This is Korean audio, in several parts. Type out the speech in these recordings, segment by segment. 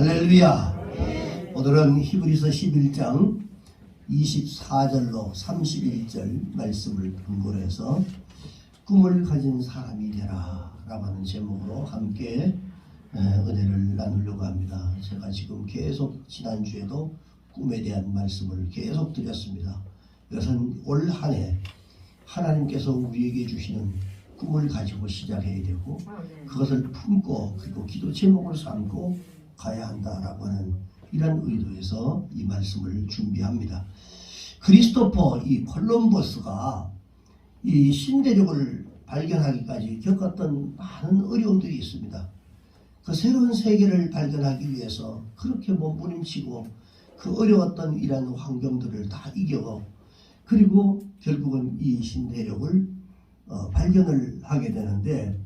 할렐루야. 오늘은 히브리서 11장 24절로 31절 말씀을 근거로 해서 꿈을 가진 사람이 되라 라고 하는 제목으로 함께 은혜를 나누려고 합니다. 제가 지금 계속 지난주에도 꿈에 대한 말씀을 계속 드렸습니다. 이것은 올 한 해 하나님께서 우리에게 주시는 꿈을 가지고 시작해야 되고 그것을 품고 그리고 기도 제목을 삼고 가야 한다라고 하는 이런 의도에서 이 말씀을 준비합니다. 크리스토퍼 이 콜럼버스가 이 신대륙을 발견하기까지 겪었던 많은 어려움들이 있습니다. 그 새로운 세계를 발견하기 위해서 그렇게 몸부림치고 그 어려웠던 이러한 환경들을 다 이겨 그리고 결국은 이 신대륙을 발견을 하게 되는데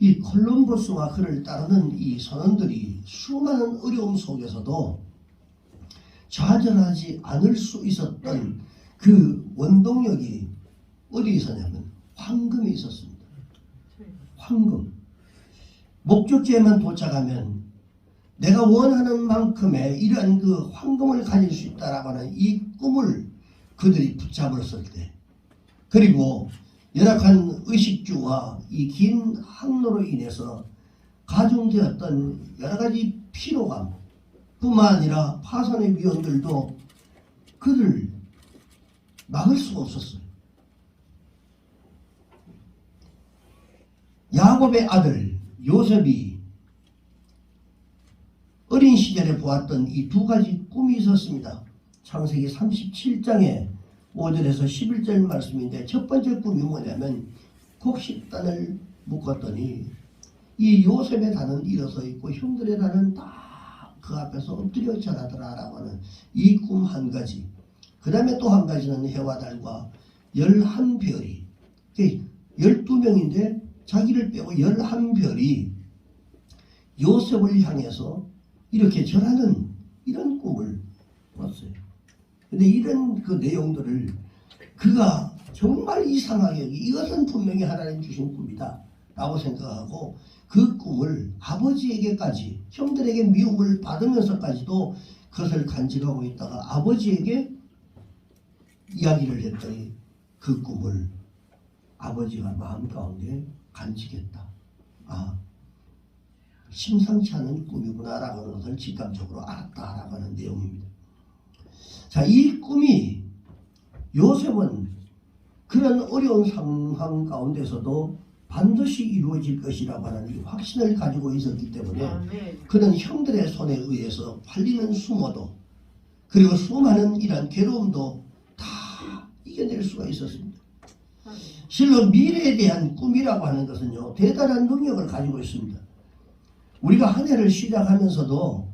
이 콜럼버스와 그를 따르는 이 선원들이 수많은 어려움 속에서도 좌절하지 않을 수 있었던 그 원동력이 어디에 있었냐면 황금에 있었습니다. 황금. 목적지에만 도착하면 내가 원하는 만큼의 이러한 그 황금을 가질 수 있다라고 하는 이 꿈을 그들이 붙잡았을 때 그리고 열악한 의식주와 이 긴 항로로 인해서 가중되었던 여러가지 피로감 뿐만 아니라 파산의 위험들도 그를 막을 수가 없었어요. 야곱의 아들 요셉이 어린 시절에 보았던 이 두 가지 꿈이 있었습니다. 창세기 37장에 5절에서 11절 말씀인데 첫 번째 꿈이 뭐냐면 곡식단을 묶었더니 이 요셉의 단은 일어서 있고 형들의 단은 다 그 앞에서 엎드려 절하더라 라고 하는 이 꿈 한 가지. 그 다음에 또 한 가지는 해와 달과 11별이 12명인데 자기를 빼고 11별이 요셉을 향해서 이렇게 절하는 이런 꿈을 꿨어요. 근데 이런 그 내용들을 그가 정말 이상하게 이것은 분명히 하나님 주신 꿈이다 라고 생각하고 그 꿈을 아버지에게까지 형들에게 미움을 받으면서까지도 그것을 간직하고 있다가 아버지에게 이야기를 했더니 그 꿈을 아버지가 마음 가운데 간직했다. 아, 심상치 않은 꿈이구나 라고 하는 것을 직감적으로 알았다 라고 하는 내용입니다. 자, 이 꿈이 요셉은 그런 어려운 상황 가운데서도 반드시 이루어질 것이라고 하는 이 확신을 가지고 있었기 때문에 그는 형들의 손에 의해서 팔리는 수모도 그리고 수많은 이런 괴로움도 다 이겨낼 수가 있었습니다. 실로 미래에 대한 꿈이라고 하는 것은요 대단한 능력을 가지고 있습니다. 우리가 한 해를 시작하면서도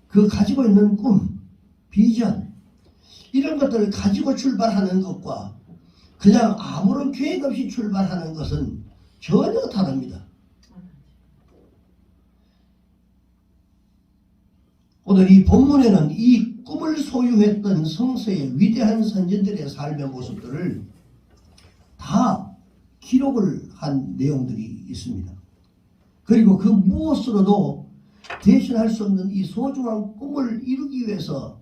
그 가지고 있는 꿈, 비전 이런 것들을 가지고 출발하는 것과 그냥 아무런 계획 없이 출발하는 것은 전혀 다릅니다. 오늘 이 본문에는 이 꿈을 소유했던 성서의 위대한 선진들의 삶의 모습들을 다 기록을 한 내용들이 있습니다. 그리고 그 무엇으로도 대신할 수 없는 이 소중한 꿈을 이루기 위해서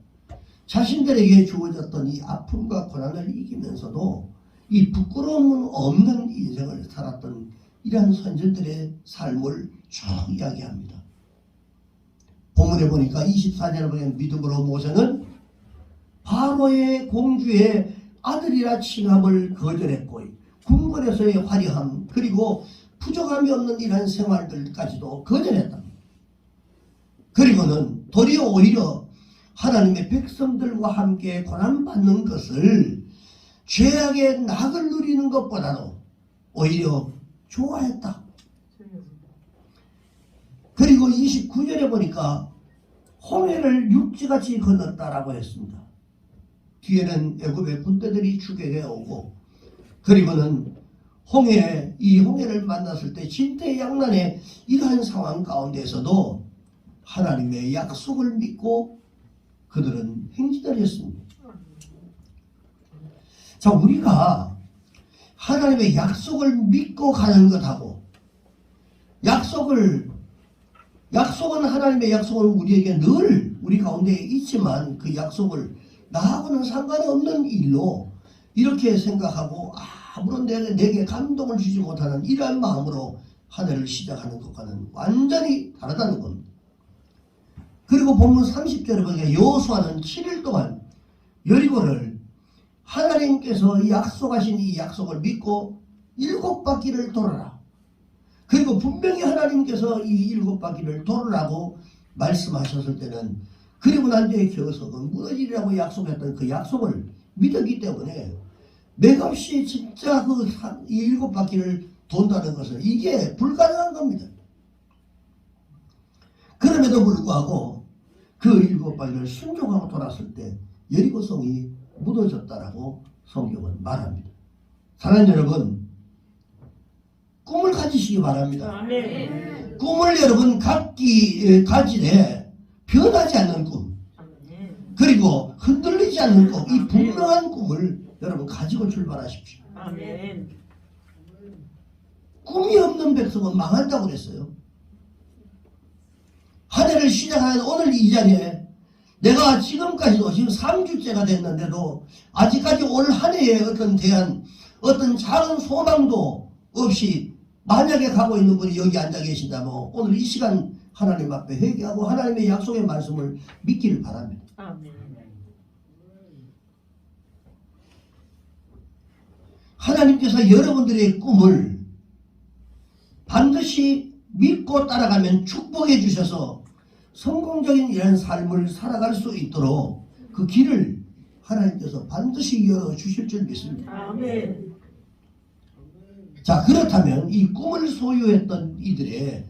자신들에게 주어졌던 이 아픔과 고난을 이기면서도 이 부끄러움은 없는 인생을 살았던 이러한 선진들의 삶을 쭉 이야기합니다. 본문에 보니까 24절에 보면 믿음으로 모세는 바로의 공주의 아들이라 칭함을 거절했고 궁궐에서의 화려함 그리고 부족함이 없는 이러한 생활들까지도 거절했다. 그리고는 도리어 오히려 하나님의 백성들과 함께 고난받는 것을 죄악의 낙을 누리는 것보다도 오히려 좋아했다. 그리고 29절에 보니까 홍해를 육지같이 건넜다라고 했습니다. 뒤에는 애굽의 군대들이 추격해 오고 그리고는 이 홍해를 만났을 때 진퇴양난의 이러한 상황 가운데서도 하나님의 약속을 믿고 그들은 행진을 했습니다. 자, 우리가 하나님의 약속을 믿고 가는 것하고 약속을 약속은 하나님의 약속은 우리에게 늘 우리 가운데 있지만 그 약속을 나하고는 상관없는 일로 이렇게 생각하고 아무런 내게 감동을 주지 못하는 이러한 마음으로 한 해를 시작하는 것과는 완전히 다르다는 겁니다. 그리고 본문 30절에 보니까 여호수아는 7일 동안 여리고를 하나님께서 약속하신 이 약속을 믿고 7바퀴를 돌아라. 그리고 분명히 하나님께서 이 7바퀴를 돌으라고 말씀하셨을 때는 그리고 난 뒤에 겨서 그 무너지리라고 약속했던 그 약속을 믿었기 때문에 맥없이 진짜 이 7바퀴를 돈다는 것은 이게 불가능한 겁니다. 그럼에도 불구하고 그 7바퀴를 순종하고 돌았을 때 여리고성이 무너졌다라고 성경은 말합니다. 사랑하는 여러분, 꿈을 가지시기 바랍니다. 아멘. 꿈을 여러분 가지되 변하지 않는 꿈, 그리고 흔들리지 않는 꿈, 이 분명한 꿈을 여러분 가지고 출발하십시오. 아멘. 꿈이 없는 백성은 망한다고 그랬어요. 한 해를 시작하는 오늘 이 자리에 내가 지금까지도 지금 3주째가 됐는데도 아직까지 올 한 해에 어떤 작은 소망도 없이 만약에 가고 있는 분이 여기 앉아 계신다면 오늘 이 시간 하나님 앞에 회개하고 하나님의 약속의 말씀을 믿기를 바랍니다. 아멘. 하나님께서 여러분들의 꿈을 반드시 믿고 따라가면 축복해 주셔서 성공적인 이런 삶을 살아갈 수 있도록 그 길을 하나님께서 반드시 열어주실 줄 믿습니다. 아멘. 자, 그렇다면 이 꿈을 소유했던 이들의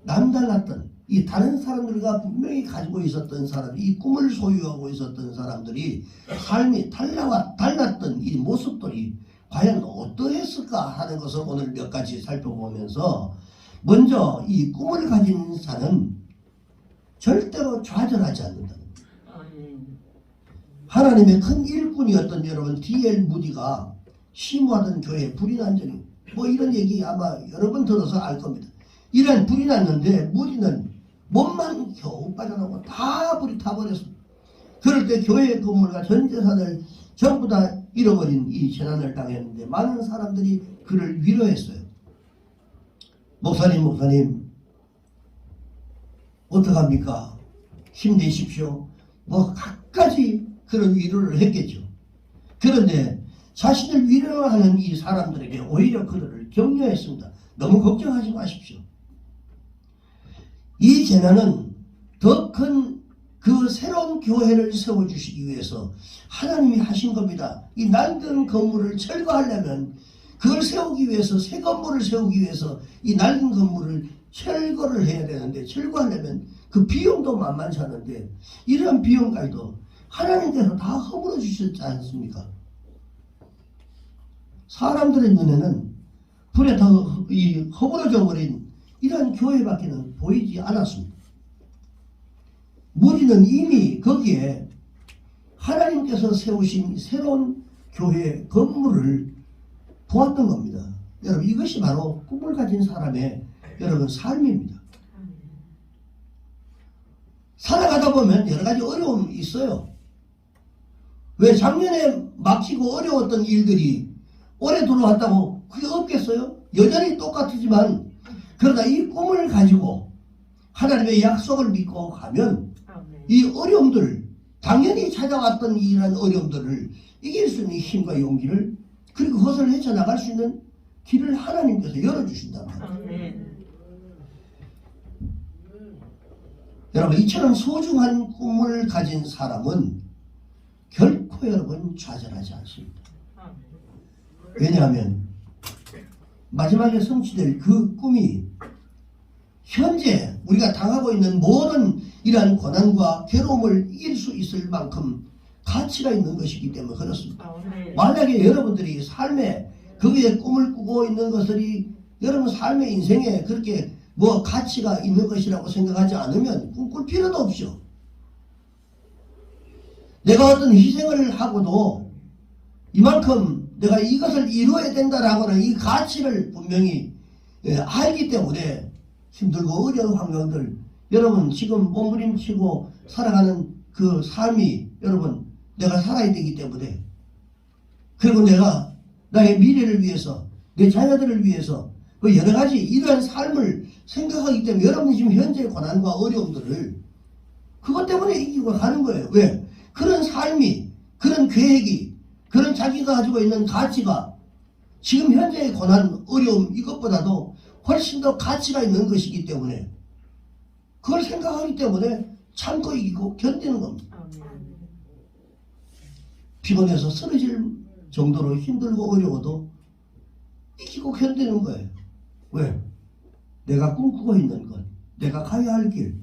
남달랐던 이 다른 사람들과 분명히 가지고 있었던 사람, 이 꿈을 소유하고 있었던 사람들이 삶이 달랐던 이 모습들이 과연 어떠했을까 하는 것을 오늘 몇 가지 살펴보면서 먼저 이 꿈을 가진 자는 절대로 좌절하지 않는다. 아멘. 하나님의 큰 일꾼이었던 여러분 D.L. 무디가 심호하던 교회에 불이 난 적이 이런 얘기 아마 여러 번 들어서 알 겁니다. 이런 불이 났는데 무디는 몸만 겨우 빠져나오고 다 불이 타버렸습니다. 그럴 때 교회 건물과 전 재산을 전부 다 잃어버린 이 재난을 당했는데 많은 사람들이 그를 위로했어요. 목사님 어떡합니까? 힘내십시오. 갖가지 그런 위로를 했겠죠. 그런데 자신을 위로하는 이 사람들에게 오히려 그들을 격려했습니다. 너무 걱정하지 마십시오. 이 재난은 더 큰 그 새로운 교회를 세워주시기 위해서 하나님이 하신 겁니다. 이 낡은 건물을 철거하려면 그걸 세우기 위해서 새 건물을 세우기 위해서 이 낡은 건물을 철거를 해야 되는데 철거하려면 그 비용도 만만치 않은데 이런 비용까지도 하나님께서 다 허물어 주셨지 않습니까? 사람들의 눈에는 불에 다 허물어져 버린 이런 교회밖에는 보이지 않았습니다. 무디는 이미 거기에 하나님께서 세우신 새로운 교회 건물을 보았던 겁니다. 여러분 이것이 바로 꿈을 가진 사람의 여러분 삶입니다. 살아가다 보면 여러 가지 어려움이 있어요. 왜 작년에 막히고 어려웠던 일들이 올해 들어왔다고 그게 없겠어요? 여전히 똑같지만 그러다 이 꿈을 가지고 하나님의 약속을 믿고 가면 이 어려움들 당연히 찾아왔던 이런 어려움들을 이길 수 있는 힘과 용기를 그리고 그것을 헤쳐나갈 수 있는 길을 하나님께서 열어주신단 말이에요. 여러분 이처럼 소중한 꿈을 가진 사람은 결코 여러분 좌절하지 않습니다. 왜냐하면 마지막에 성취될 그 꿈이 현재 우리가 당하고 있는 모든 이러한 고난과 괴로움을 이길 수 있을 만큼 가치가 있는 것이기 때문에 그렇습니다. 만약에 여러분들이 삶에 거기에 꿈을 꾸고 있는 것들이 여러분 삶의 인생에 그렇게 가치가 있는 것이라고 생각하지 않으면 꿈꿀 필요도 없죠. 내가 어떤 희생을 하고도 이만큼 내가 이것을 이루어야 된다라고는 이 가치를 분명히 알기 때문에 힘들고 어려운 환경들 여러분 지금 몸부림치고 살아가는 그 삶이 여러분 내가 살아야 되기 때문에, 그리고 내가 나의 미래를 위해서 내 자녀들을 위해서 그 여러 가지 이러한 삶을 생각하기 때문에 여러분이 지금 현재의 고난과 어려움들을 그것 때문에 이기고 가는 거예요. 왜? 그런 삶이, 그런 계획이, 그런 자기가 가지고 있는 가치가 지금 현재의 고난, 어려움 이것보다도 훨씬 더 가치가 있는 것이기 때문에 그걸 생각하기 때문에 참고 이기고 견디는 겁니다. 피곤해서 쓰러질 정도로 힘들고 어려워도 이기고 견디는 거예요. 왜? 내가 꿈꾸고 있는 것, 내가 가야 할 길,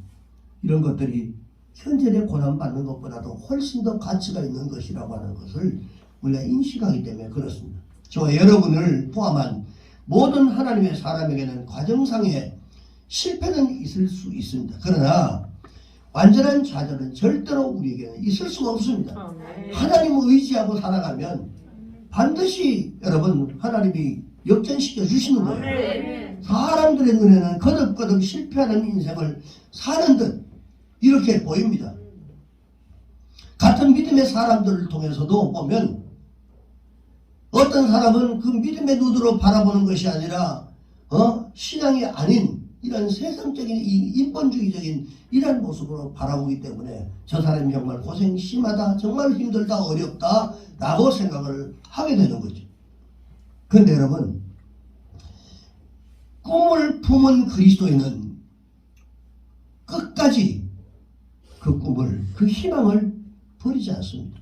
이런 것들이 현재의 고난받는 것보다도 훨씬 더 가치가 있는 것이라고 하는 것을 우리가 인식하기 때문에 그렇습니다. 저 여러분을 포함한 모든 하나님의 사람에게는 과정상의 실패는 있을 수 있습니다. 그러나 완전한 좌절은 절대로 우리에게는 있을 수가 없습니다. 하나님을 의지하고 살아가면 반드시 여러분 하나님이 역전시켜 주시는 거예요. 사람들의 눈에는 거듭거듭 실패하는 인생을 사는 듯 이렇게 보입니다. 같은 믿음의 사람들을 통해서도 보면 어떤 사람은 그 믿음의 눈으로 바라보는 것이 아니라 신앙이 아닌 이런 세상적인 인본주의적인 이런 모습으로 바라보기 때문에 저 사람이 정말 고생 심하다, 정말 힘들다, 어렵다 라고 생각을 하게 되는 거죠. 그런데 여러분, 꿈을 품은 그리스도인은 끝까지 그 꿈을, 그 희망을 버리지 않습니다.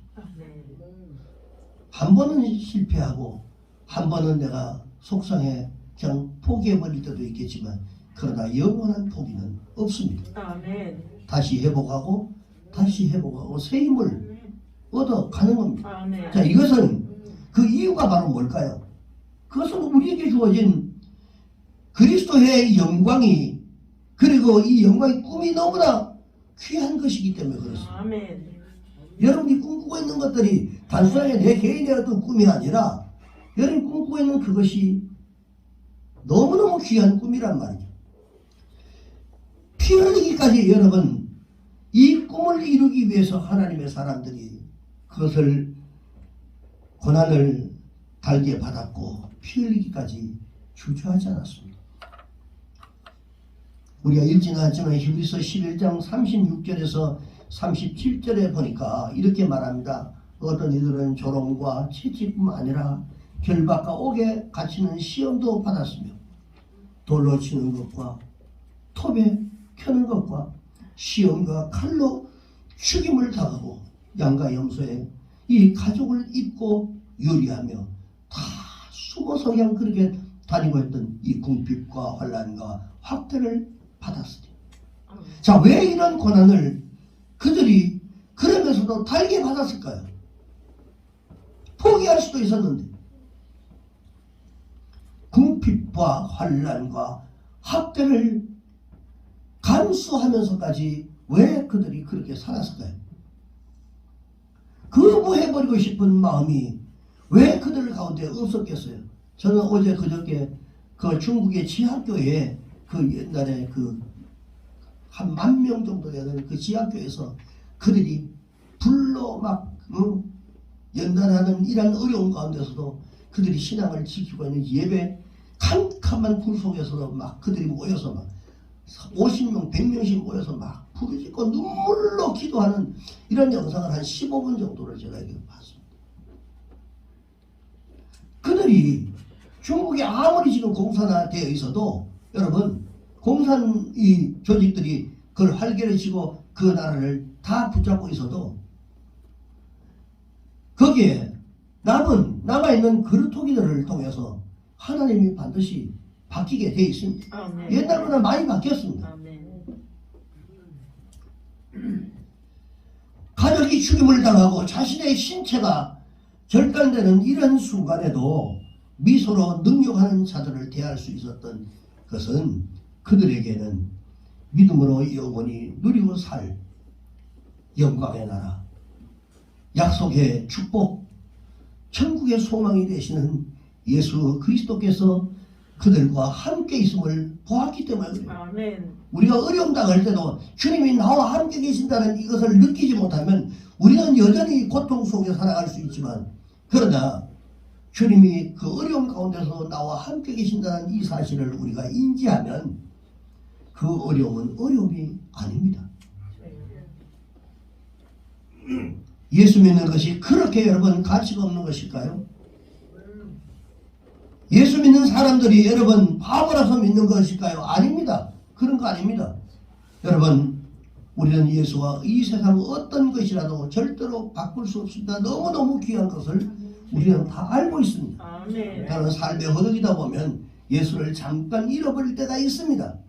한 번은 실패하고 한 번은 내가 속상해 그냥 포기해버릴 때도 있겠지만 그러나 영원한 포기는 없습니다. 다시 회복하고 다시 회복하고 새 힘을 얻어가는 겁니다. 자, 이것은 그 이유가 바로 뭘까요? 그것은 우리에게 주어진 그리스도의 영광이, 그리고 이 영광의 꿈이 너무나 귀한 것이기 때문에 그렇습니다. 여러분이 꿈꾸고 있는 것들이 단순하게 내 개인의 어떤 꿈이 아니라 여러분이 꿈꾸고 있는 그것이 너무너무 귀한 꿈이란 말이죠. 피 흘리기까지 여러분 이 꿈을 이루기 위해서 하나님의 사람들이 그것을 고난을 달게 받았고 피 흘리기까지 주저하지 않았습니다. 우리가 읽지는 않지만 히브리서 11장 36절에서 37절에 보니까 이렇게 말합니다. 어떤 이들은 조롱과 채찍뿐만 아니라 결박과 옥에 갇히는 시험도 받았으며 돌로 치는 것과 톱에 켜는 것과 시험과 칼로 죽임을 당하고 양과 염소에 이 가죽을 입고 유리하며 다 숨어서 그냥 그렇게 다니고 했던 이 궁핍과 환난과 학대를 받았으니, 자, 왜 이런 고난을 그들이 그러면서도 달게 받았을까요? 포기할 수도 있었는데 궁핍과 환난과 학대를 감수하면서까지 왜 그들이 그렇게 살았을까요? 거부해버리고 싶은 마음이 왜 그들 가운데 없었겠어요? 저는 어제 그저께 그 중국의 지하교에 그 옛날에 그 한 10,000명 정도 되는 그 지하교에서 그들이 불로 막 연단하는 이런 어려운 가운데서도 그들이 신앙을 지키고 있는 예배 캄캄한 불 속에서도 막 그들이 모여서 막 50명, 100명씩 모여서 막 부르짖고 눈물로 기도하는 이런 영상을 한 15분 정도를 제가 이렇게 봤습니다. 그들이 중국이 아무리 지금 공산화 되어 있어도 여러분 공산 이 조직들이 그걸 활개를 치고 그 나라를 다 붙잡고 있어도 거기에 남아있는 그루터기들을 통해서 하나님이 반드시 바뀌게 되어 있습니다. 옛날보다 많이 바뀌었습니다. 가족이 죽임을 당하고 자신의 신체가 절단되는 이런 순간에도 미소로 능욕하는 자들을 대할 수 있었던 것은 그들에게는 믿음으로 영원히 누리고 살 영광의 나라, 약속의 축복, 천국의 소망이 되시는 예수 그리스도께서 그들과 함께 있음을 보았기 때문에 그래요. 아멘. 우리가 어려움 당할 때도 주님이 나와 함께 계신다는 이것을 느끼지 못하면 우리는 여전히 고통 속에 살아갈 수 있지만, 그러나 주님이 그 어려움 가운데서 나와 함께 계신다는 이 사실을 우리가 인지하면 그 어려움은 어려움이 아닙니다. 예수 믿는 것이 그렇게 여러분 가치가 없는 것일까요? 예수 믿는 사람들이 여러분 바보라서 믿는 것일까요? 아닙니다. 그런 거 아닙니다. 여러분, 우리는 예수와 이 세상 어떤 것이라도 절대로 바꿀 수 없습니다. 너무너무 귀한 것을 우리는 다 알고 있습니다. 아멘. 다른 삶에 허덕이다 보면 예수를 잠깐 잃어버릴 때가 있습니다.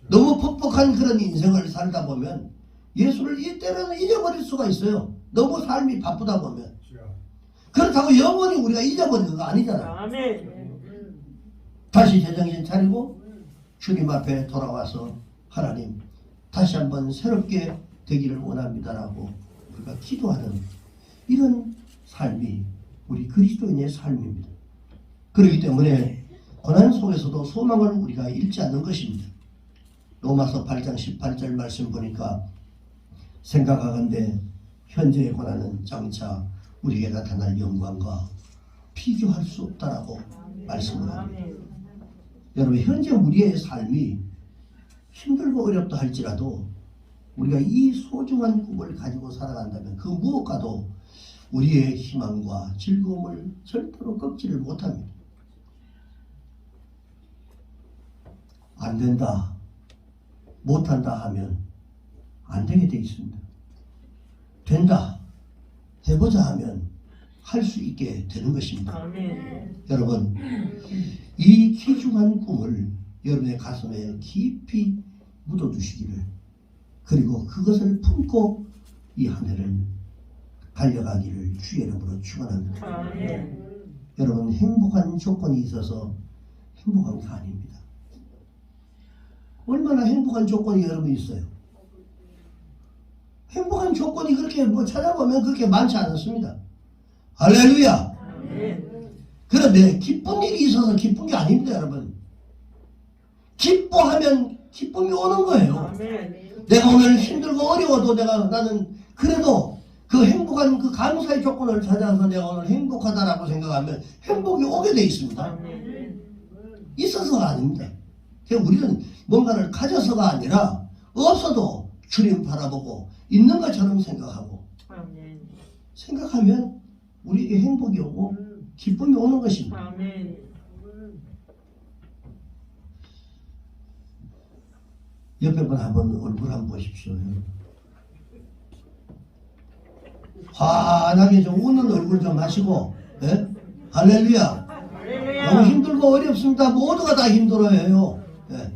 너무 퍽퍽한 그런 인생을 살다 보면 예수를 이때는 잊어버릴 수가 있어요. 너무 삶이 바쁘다 보면. 그렇다고 영원히 우리가 잊어버리는 거 아니잖아요. 아멘. 다시 제정신 차리고 주님 앞에 돌아와서 하나님 다시 한번 새롭게 되기를 원합니다라고 우리가 기도하는 이런 삶이 우리 그리스도인의 삶입니다. 그렇기 때문에 고난 속에서도 소망을 우리가 잃지 않는 것입니다. 로마서 8장 18절 말씀 보니까 생각하건대 현재의 고난은 장차 우리에게 나타날 영광과 비교할 수 없다라고 말씀을 합니다. 아멘. 여러분, 현재 우리의 삶이 힘들고 어렵다 할지라도 우리가 이 소중한 꿈을 가지고 살아간다면 그 무엇과도 우리의 희망과 즐거움을 절대로 꺾지를 못합니다. 안 된다, 못한다 하면 안 되게 돼 있습니다. 된다, 해보자 하면 할 수 있게 되는 것입니다. 아멘. 여러분, 이 귀중한 꿈을 여러분의 가슴에 깊이 묻어두시기를, 그리고 그것을 품고 이 한 해를 달려가기를 주의 이름으로 축원합니다. 아멘. 여러분, 행복한 조건이 있어서 행복한 게 아닙니다. 얼마나 행복한 조건이 여러분 있어요? 행복한 조건이 그렇게 찾아보면 그렇게 많지 않습니다. 할렐루야. 아멘. 그런데 기쁜 일이 있어서 기쁜 게 아닙니다, 여러분. 기뻐하면 기쁨이 오는 거예요. 아멘. 내가 오늘 힘들고 어려워도 나는 그래도 그 행복한 그 감사의 조건을 찾아서 내가 오늘 행복하다라고 생각하면 행복이 오게 돼 있습니다. 아멘. 있어서가 아닙니다. 그냥 우리는 뭔가를 가져서가 아니라 없어도 주님 바라보고 있는 것처럼 생각하고 아멘. 생각하면 우리에게 행복이 오고 기쁨이 오는 것입니다. 아멘. 옆에 분 한번 얼굴 한번 보십시오. 환하게 좀 웃는 얼굴 좀 하시고, 예? 할렐루야. 너무 힘들고 어렵습니다. 모두가 다 힘들어요. 예.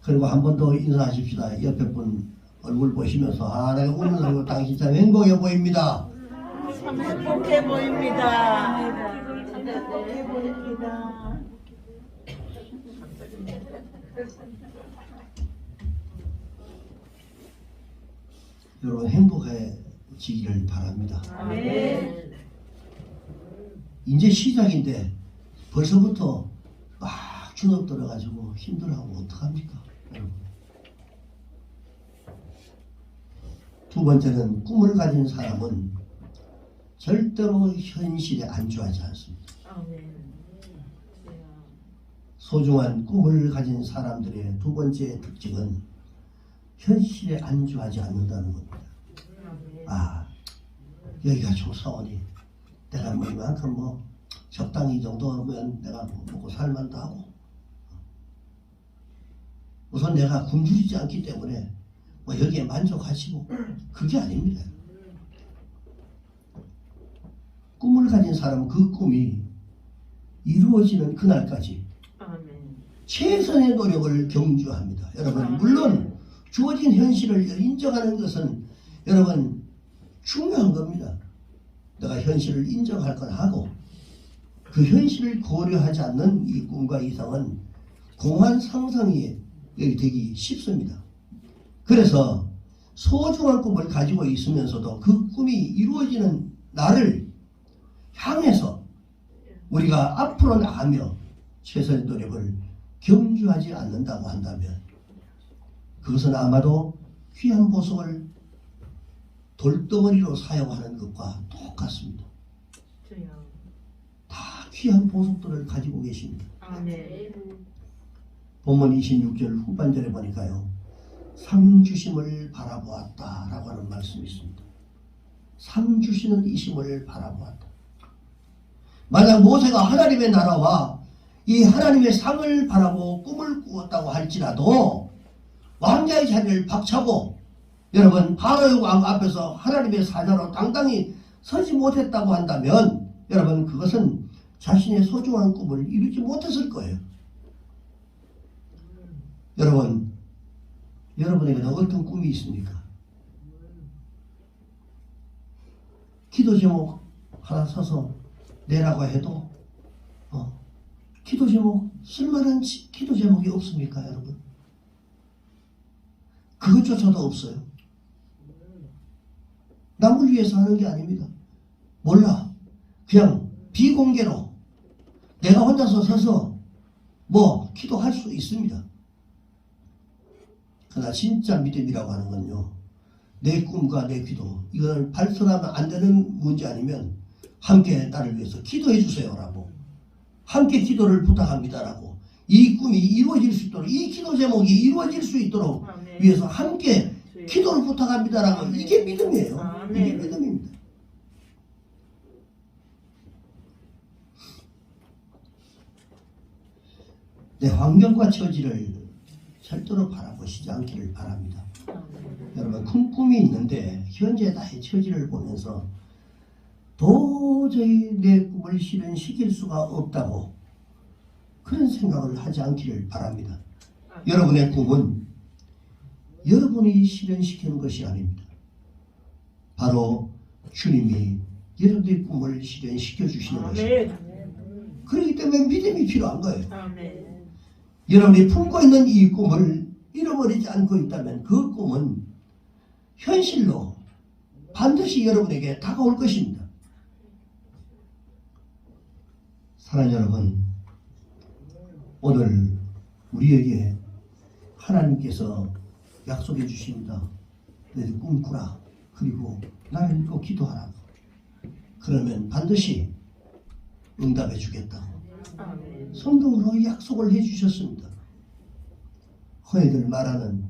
그리고 한 번 더 인사하십시다. 옆에 분 얼굴 보시면서 환하게 웃는 얼굴, 당신 참 행복해 보입니다. 참 행복해 보입니다. 참 행복해 보입니다. 여러분, 행복해지기를 바랍니다. 아멘. 이제 시작인데 벌써부터 막 주눅들어가지고 힘들어하고 어떡합니까, 여러분? 두 번째는 꿈을 가진 사람은 절대로 현실에 안주하지 않습니다. 아멘. 소중한 꿈을 가진 사람들의 두 번째 특징은 현실에 안주하지 않는다는 겁니다. 아, 여기가 좋사오니 내가 뭐 이만큼 뭐 적당히 이 정도면 내가 뭐 먹고 살만도 하고, 우선 내가 굶주리지 않기 때문에 뭐 여기에 만족하시고, 그게 아닙니다. 꿈을 가진 사람은 그 꿈이 이루어지는 그날까지 아멘. 최선의 노력을 경주합니다. 여러분, 물론 주어진 현실을 인정하는 것은 여러분 중요한 겁니다. 내가 현실을 인정할 건 하고, 그 현실을 고려하지 않는 이 꿈과 이상은 공한 상상이 되기 쉽습니다. 그래서 소중한 꿈을 가지고 있으면서도 그 꿈이 이루어지는 날을 향해서 우리가 앞으로 나가며 최선의 노력을 경주하지 않는다고 한다면 그것은 아마도 귀한 보석을 돌덩어리로 사용하는 것과 똑같습니다. 주여. 다 귀한 보석들을 가지고 계십니다. 아멘. 본문 26절 후반절에 보니까요. 상 주심을 바라보았다 라고 하는 말씀이 있습니다. 상 주시는 이심을 바라보았다. 만약 모세가 하나님의 나라와 이 하나님의 상을 바라보고 꿈을 꾸었다고 할지라도 왕자의 자리를 박차고 여러분 바로의 왕 앞에서 하나님의 사자로 당당히 서지 못했다고 한다면 여러분 그것은 자신의 소중한 꿈을 이루지 못했을 거예요. 여러분에게는 어떤 꿈이 있습니까? 기도 제목 하나 서서 내라고 해도 기도 제목 쓸만한 기도 제목이 없습니까 여러분? 그것조차도 없어요. 남을 위해서 하는 게 아닙니다. 몰라. 그냥 비공개로 내가 혼자서 서서 기도할 수 있습니다. 그러나 진짜 믿음이라고 하는 건요. 내 꿈과 내 기도 이걸 발설하면 안 되는 문제 아니면 함께 나를 위해서 기도해 주세요라고 함께 기도를 부탁합니다라고 이 꿈이 이루어질 수 있도록 이 기도 제목이 이루어질 수 있도록 아멘. 위해서 함께 기도를 부탁합니다라고 아멘. 이게 믿음이에요. 아멘. 이게 믿음입니다. 내 환경과 처지를 절대로 바라보시지 않기를 바랍니다. 여러분 큰 꿈이 있는데 현재 나의 처지를 보면서 도저히 내 꿈을 실현시킬 수가 없다고 그런 생각을 하지 않기를 바랍니다. 여러분의 꿈은 여러분이 실현시키는 것이 아닙니다. 바로 주님이 여러분의 꿈을 실현시켜 주시는 것입니다. 그렇기 때문에 믿음이 필요한 거예요. 아멘. 여러분이 품고 있는 이 꿈을 잃어버리지 않고 있다면 그 꿈은 현실로 반드시 여러분에게 다가올 것입니다. 사랑하는 여러분, 오늘 우리에게 하나님께서 약속해 주십니다. 너희 꿈꾸라. 그리고 나를 믿고 기도하라. 그러면 반드시 응답해 주겠다고 아멘. 성경으로 약속을 해주셨습니다. 흔히들 말하는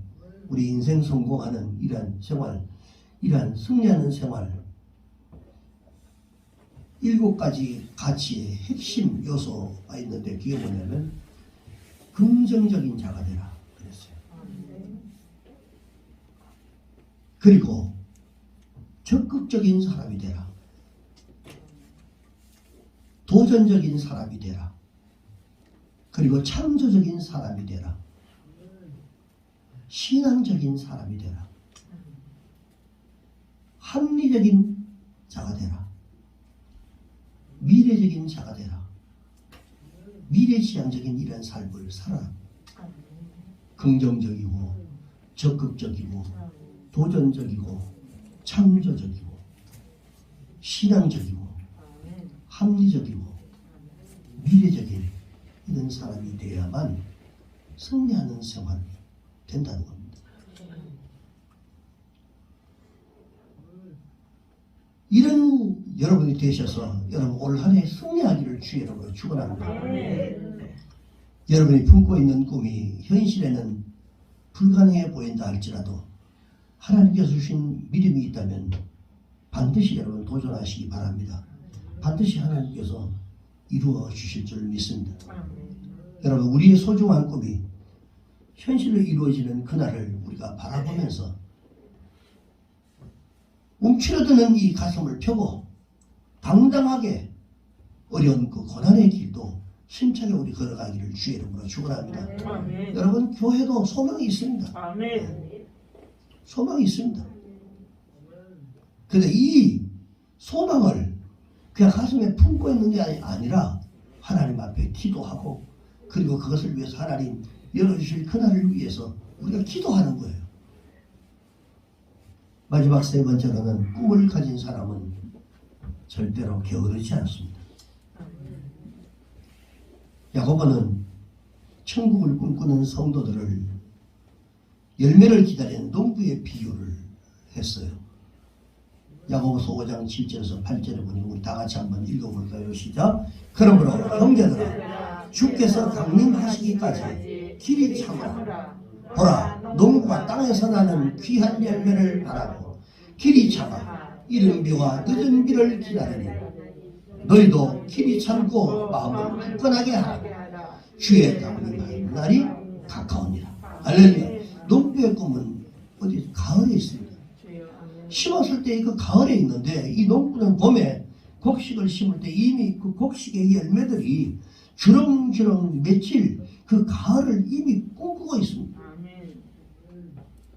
우리 인생 성공하는 이러한 생활, 이러한 승리하는 생활 7가지 가치의 핵심 요소가 있는데 그게 뭐냐면 긍정적인 자가 되라 그랬어요. 그리고 적극적인 사람이 되라. 도전적인 사람이 되라. 그리고 창조적인 사람이 되라. 신앙적인 사람이 되라. 합리적인 자가 되라. 미래적인 자가 되라. 미래지향적인 이런 삶을 살아라. 긍정적이고 적극적이고 도전적이고 창조적이고 신앙적이고 합리적이고 미래적인 이런 사람이 되어야만 승리하는 생활이 된다는 겁니다. 이런 여러분이 되셔서 여러분 올 한 해 승리하기를 주의 이름으로 축원합니다. 여러분이 품고 있는 꿈이 현실에는 불가능해 보인다 할지라도 하나님께서 주신 믿음이 있다면 반드시 여러분 도전하시기 바랍니다. 반드시 하나님께서 이루어 주실 줄 믿습니다. 여러분 우리의 소중한 꿈이 현실로 이루어지는 그날을 우리가 바라보면서 움츠러드는 이 가슴을 펴고 당당하게 어려운 그 고난의 길도 힘차게 우리 걸어가기를 주의 이름으로 축원합니다. 아멘. 여러분 교회도 소망이 있습니다. 아멘. 소망이 있습니다. 그런데 이 소망을 그냥 가슴에 품고 있는 게 아니라 하나님 앞에 기도하고 그리고 그것을 위해서 하나님 열어주실 그날을 위해서 우리가 기도하는 거예요. 마지막 세 번째로는 꿈을 가진 사람은 절대로 게으르지 않습니다. 야고보는 천국을 꿈꾸는 성도들을 열매를 기다리는 농부의 비유를 했어요. 야고보서 5장 7절에서 8절에 보니 우리 다 같이 한번 읽어볼까요? 시작. 그러므로 형제들아 주께서 강림하시기까지 길이 참으라. 보라 농부가 땅에서 나는 귀한 열매를 바라고 길이 참아 이른 비와 늦은 비를 기다리니 너희도 길이 참고 마음을 굳건하게 하라. 주의 강림하는 날이 가까우니라. 할렐루야. 농부의 꿈은 어디 가을에 있습니다. 심었을 때 그 가을에 있는데 이 농부는 봄에 곡식을 심을 때 이미 그 곡식의 열매들이 주렁주렁 맺힐 그 가을을 이미 꿈꾸고 있습니다.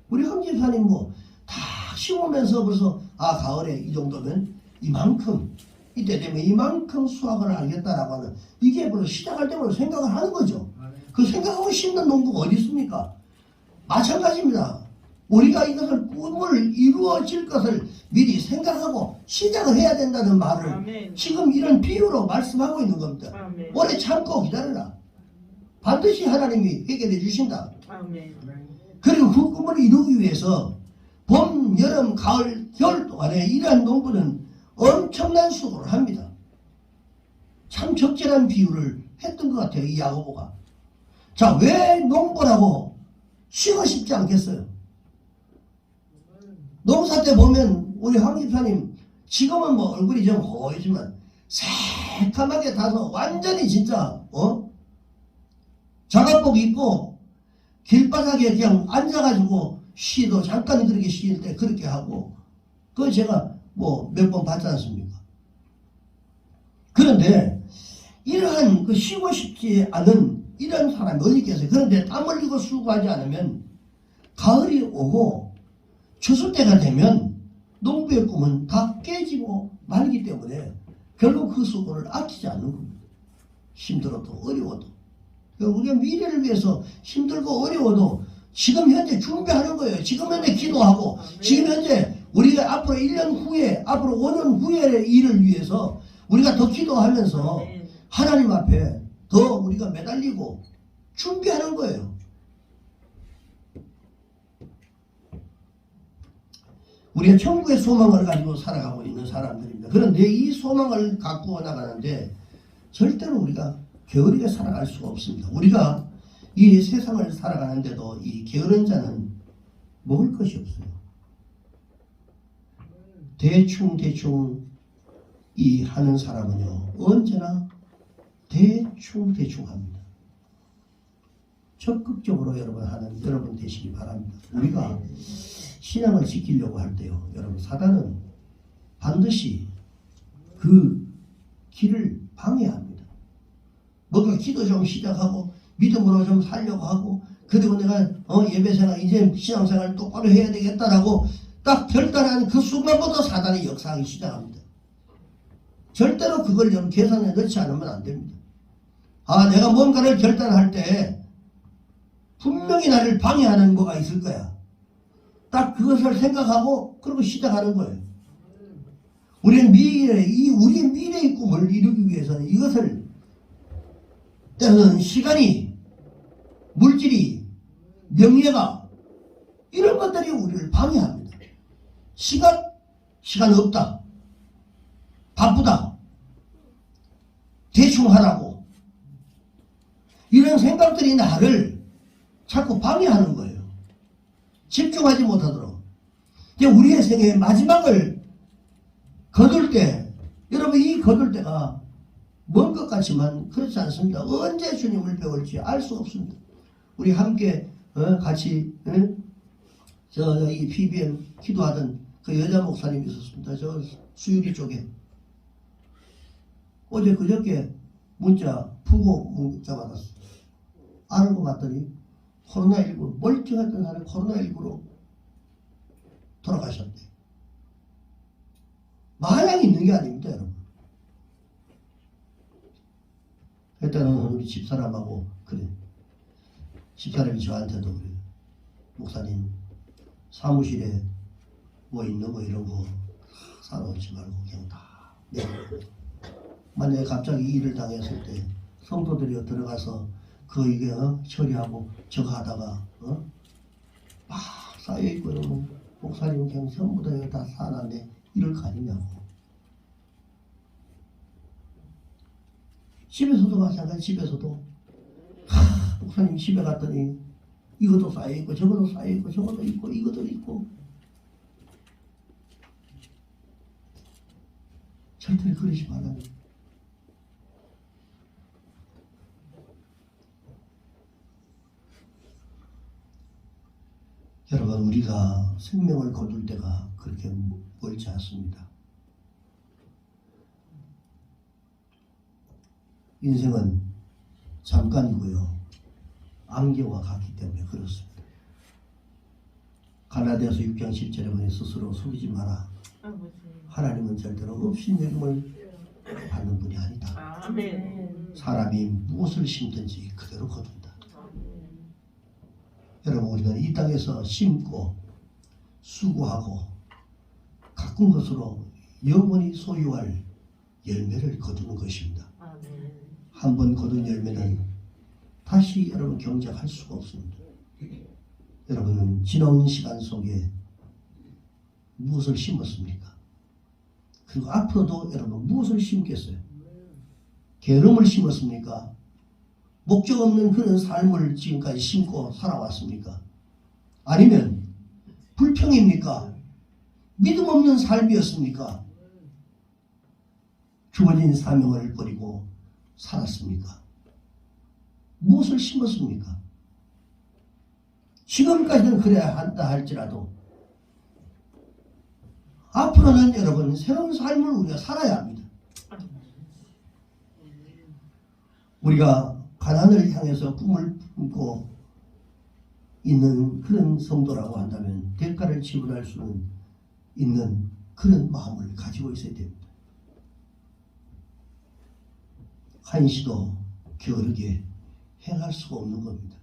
우리 황집사님 뭐 다 심으면서 벌써 가을에 이 정도면 이만큼 이때 되면 이만큼 수확을 하겠다라고 하는 이게 벌써 시작할 때부터 생각을 하는 거죠. 그 생각하고 심는 농부가 어디 있습니까? 마찬가지입니다. 우리가 이것을 꿈을 이루어질 것을 미리 생각하고 시작을 해야 된다는 말을 지금 이런 비유로 말씀하고 있는 겁니다. 오래 참고 기다려라. 반드시 하나님이 해결해 주신다. 그리고 그 꿈을 이루기 위해서 봄, 여름, 가을, 겨울 동안에 이러한 농부는 엄청난 수고를 합니다. 참 적절한 비유를 했던 것 같아요. 이 야고보가. 자, 왜 농부라고 쉬고 싶지 않겠어요? 농사 때 보면 우리 황 집사님 지금은 뭐 얼굴이 좀 허해지만 새까맣게 타서 완전히 진짜 작업복 입고 길바닥에 그냥 앉아가지고 쉬도 잠깐 그렇게 쉴 때 그렇게 하고 그거 제가 뭐 몇 번 봤지 않습니까? 그런데 이러한 그 쉬고 싶지 않은 이런 사람이 어디 있겠어요? 그런데 땀 흘리고 수고하지 않으면 가을이 오고 추수 때가 되면 농부의 꿈은 다 깨지고 말기 때문에 결국 그 수고를 아끼지 않는 겁니다. 힘들어도 어려워도 우리가 미래를 위해서 힘들고 어려워도 지금 현재 준비하는 거예요. 지금 현재 기도하고 지금 현재 우리가 앞으로 1년 후에 앞으로 5년 후의 일을 위해서 우리가 더 기도하면서 하나님 앞에 더 우리가 매달리고 준비하는 거예요. 우리가 천국의 소망을 가지고 살아가고 있는 사람들입니다. 그런데 이 소망을 갖고 나가는데 절대로 우리가 게으르게 살아갈 수가 없습니다. 우리가 이 세상을 살아가는데도 이 게으른 자는 먹을 것이 없어요. 대충 이 하는 사람은요 언제나 대충 합니다. 적극적으로 여러분 되시기 바랍니다. 우리가 신앙을 지키려고 할 때요 여러분 사단은 반드시 그 길을 방해합니다. 뭔가 기도 좀 시작하고 믿음으로 좀 살려고 하고 그리고 내가 예배생활 이제 신앙생활 똑바로 해야 되겠다라고 딱 결단한 그 순간부터 사단이 역사하기 시작합니다. 절대로 그걸 여러분 계산에 넣지 않으면 안 됩니다. 내가 뭔가를 결단할 때 분명히 나를 방해하는 뭐가 있을 거야. 딱 그것을 생각하고 그러고 시작하는 거예요. 우리는 우리 미래의 꿈을 이루기 위해서는 이것을 때로는 시간이 물질이 명예가 이런 것들이 우리를 방해합니다. 시간 없다. 바쁘다. 대충 하라고. 이런 생각들이 나를 자꾸 방해하는 거예요. 집중하지 못하도록. 이제 우리의 생애의 마지막을 거둘 때, 여러분 이 거둘 때가 먼 것 같지만 그렇지 않습니다. 언제 주님을 배울지 알 수 없습니다. 우리 함께 같이 이 PBM 기도하던 그 여자 목사님이 있었습니다. 저 수유리 쪽에. 어제 그저께 푸고 문자 받았어요. 아는 거 봤더니 코로나19 멀쩡했던 사람이 코로나19로 돌아가셨대. 마냥 있는 게 아닙니다, 여러분. 일단은 우리 집사람하고 그래. 집사람이 저한테도 그래. 목사님 사무실에 뭐 있는 거 이런 거 사놓지 말고 그냥 다 네. 만약에 갑자기 일을 당했을 때 성도들이 들어가서 이게 처리하고 저거 하다가 막 쌓여있고 이러면 목사님 그냥 전부 다 여기 다 사놨네 이럴 거 아니냐고. 집에서도 마찬가지. 집에서도 목사님 집에 갔더니 이것도 쌓여있고 저것도 쌓여있고 저것도 있고 이것도 있고. 절대 그러지 말아요. 여러분, 우리가 생명을 거둘 때가 그렇게 멀지 않습니다. 인생은 잠깐이고요. 안개와 같기 때문에 그렇습니다. 갈라디아서 6장 7절에 보니 스스로 속이지 마라. 아버지. 하나님은 절대로 없인 여김을 받는 분이 아니다. 아멘. 사람이 무엇을 심든지 그대로 거둔다. 여러분, 우리는 이 땅에서 심고 수고하고 가꾼 것으로 영원히 소유할 열매를 거두는 것입니다. 아멘. 한 번 거둔 열매는 다시 여러분 경작할 수가 없습니다. 여러분은 지나온 시간 속에 무엇을 심었습니까? 그리고 앞으로도 여러분 무엇을 심겠어요? 게으름을 심었습니까? 목적 없는 그런 삶을 지금까지 심고 살아왔습니까? 아니면 불평입니까? 믿음 없는 삶이었습니까? 주어진 사명을 버리고 살았습니까? 무엇을 심었습니까? 지금까지는 그래야 한다 할지라도 앞으로는 여러분 새로운 삶을 우리가 살아야 합니다. 우리가 가난을 향해서 꿈을 품고 있는 그런 성도라고 한다면 대가를 지불할 수는 있는 그런 마음을 가지고 있어야 됩니다. 한시도 게으르게 행할 수가 없는 겁니다.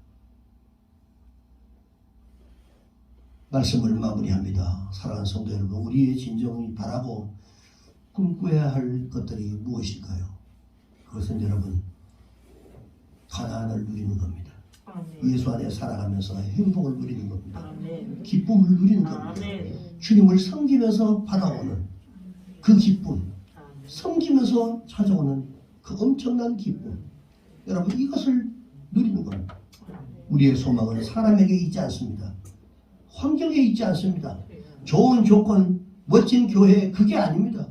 말씀을 마무리합니다. 사랑하는 성도 여러분, 우리의 진정이 바라고 꿈꿔야 할 것들이 무엇일까요? 그것은 여러분 가난을 누리는 겁니다. 아멘. 예수 안에 살아가면서 행복을 누리는 겁니다. 아멘. 기쁨을 누리는 겁니다. 아멘. 주님을 섬기면서 받아오는 그 기쁨, 아멘. 섬기면서 찾아오는 그 엄청난 기쁨, 여러분 이것을 누리는 겁니다. 우리의 소망은 사람에게 있지 않습니다. 환경에 있지 않습니다. 좋은 조건, 멋진 교회 그게 아닙니다.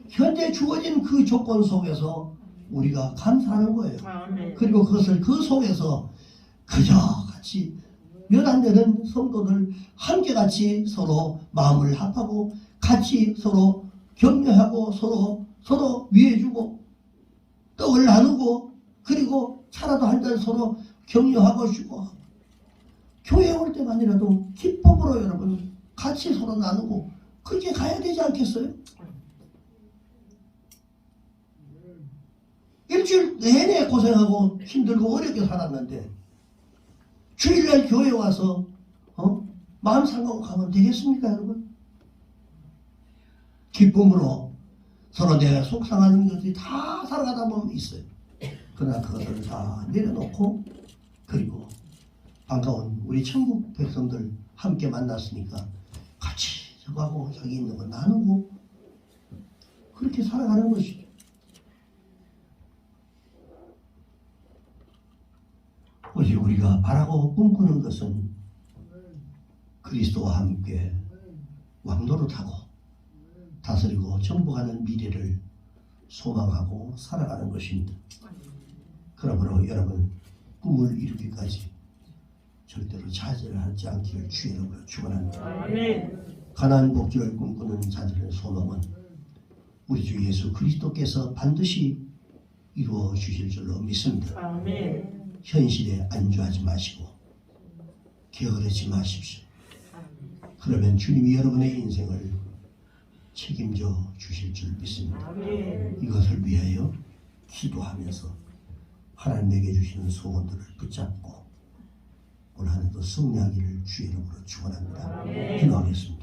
현재 주어진 그 조건 속에서 우리가 감사하는 거예요. 아멘. 그리고 그것을 그 속에서 그저 같이 몇 안 되는 성도들 함께 같이 서로 마음을 합하고 같이 서로 격려하고 서로 위해주고 떡을 나누고 그리고 차라도 한 잔 서로 격려하고 주고 교회 올 때만이라도 기쁨으로 여러분 같이 서로 나누고 그렇게 가야 되지 않겠어요? 일주일 내내 고생하고 힘들고 어렵게 살았는데 주일날 교회 와서 마음 상하고 가면 되겠습니까 여러분? 기쁨으로 서로 내가 속상한 것들이 다 살아가다 보면 있어요. 그러나 그것을 다 내려놓고 그리고 반가운 우리 천국 백성들 함께 만났으니까 같이 저거하고 자기 있는 거 나누고 그렇게 살아가는 것이죠. 오직 우리가 바라고 꿈꾸는 것은 그리스도와 함께 왕노릇하고 다스리고 정복하는 미래를 소망하고 살아가는 것입니다. 그러므로 여러분 꿈을 이루기까지 절대로 좌절하지 않기를 주의 이름으로 축원합니다. 아멘. 가나안 복지를 꿈꾸는 자들의 소망은 우리 주 예수 그리스도께서 반드시 이루어 주실 줄로 믿습니다. 아멘. 현실에 안주하지 마시고 게으르지 마십시오. 그러면 주님이 여러분의 인생을 책임져 주실 줄 믿습니다. 아멘. 이것을 위하여 기도하면서 하나님에게 주시는 소원들을 붙잡고 오늘 하늘도 승리하기를 주의 이름으로 축원합니다. 기도하겠습니다.